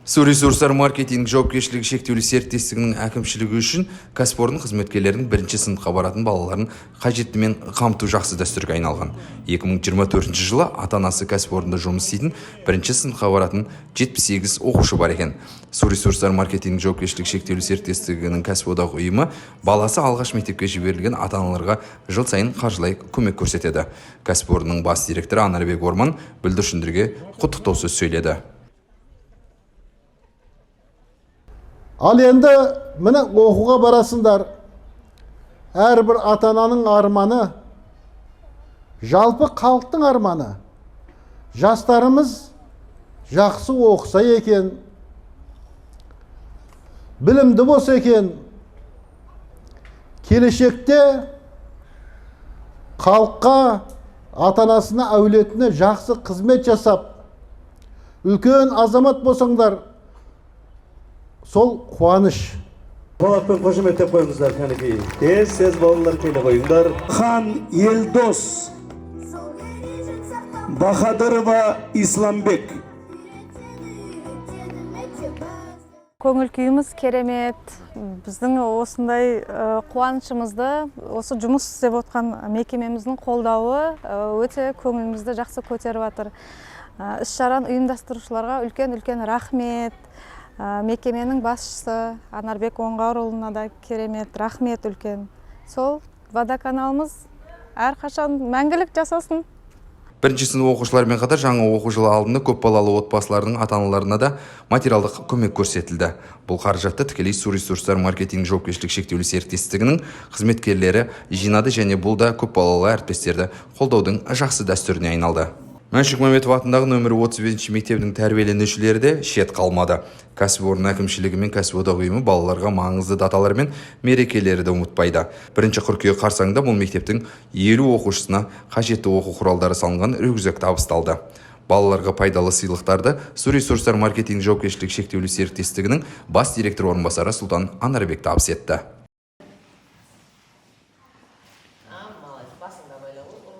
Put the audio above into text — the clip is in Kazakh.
Су ресурстар маркетинг жауапкершілігі шектеулі серіктестігінің әкімшілігі үшін кәсіпорын қызметкерлерінің бірінші сыныпқа баратын балаларын қажеттімен қамту жақсы дәстүрге айналған. 2024 жылы ата-анасы кәсіпорында жұмыс істейтін бірінші сыныпқа баратын 78 оқушы бар екен. Су ресурстар маркетинг жауапкершілігі шектеулі серіктестігінің кәсіподақ ұйымы баласы алғаш мектепке жіберілген ата-аналарға жыл сайын қаржылай көмек көрсетеді. Кәсіпорынның бас директоры Анарбек Орман бүлдіршіндерге құттықтау сөз сөйледі. Ал енді міне оқуға барасыңдар. Әрбір ата-ананың арманы, жалпы халықтың арманы. Жастарымыз жақсы оқыса екен, білімді болса екен, келешекте халыққа, ата-анасына, әулетіне жақсы қызмет жасап, үлкен азамат болсаңдар, сол қуаныш. Қуатпен қошеметтеп қойыңыздар кәнекей. Тез балалар келе қойыңдар. Хан Елдос Бахадырова Исламбек. Көңіл күйіміз керемет. Біздің осындай қуанышымызды, осы жұмыс істеп отқан мекемеміздің қолдауы өте көңілімізді жақсы көтеріп жатыр. Іс-шараны ұйымдастырушыларға үлкен рахмет. Мекеменің басшысы Анарбек Оңғарұлына да керемет рахмет үлкен. Сол водоканалымыз әрқашан мәңгілік жасасын. Бірінші сынып оқушылармен қатар жаңа оқу жылы алдында көпбалалы отбасылардың ата-аналарына да материалдық көмек көрсетілді. Бұл қаражатты тікелей су ресурстар маркетинг жауапкершілігі шектеулі серіктестігінің қызметкерлері жинады және бұл да көпбалалы әріптестерді қолдаудың жақсы дәстүріне айналды. Мәншүк Мәметов атындағы нөмірі 35 мектебінің тәрбиеленушілері де шет қалмады. Кәсіпорын әкімшілігі мен кәсіподақ ұйымы балаларға маңызды даталар мен мерекелерді ұмытпайды. 1 қыркүйек қарсаңында бұл мектептің 50 оқушысына қажетті оқу құралдары салынған рюкзак табысталды. Балаларға пайдалы сыйлықтарды Су ресурстар маркетинг жауапкершілігі шектеулі серіктестігінің бас директоры орынбасары Сұлтан Анарбек табыс етті.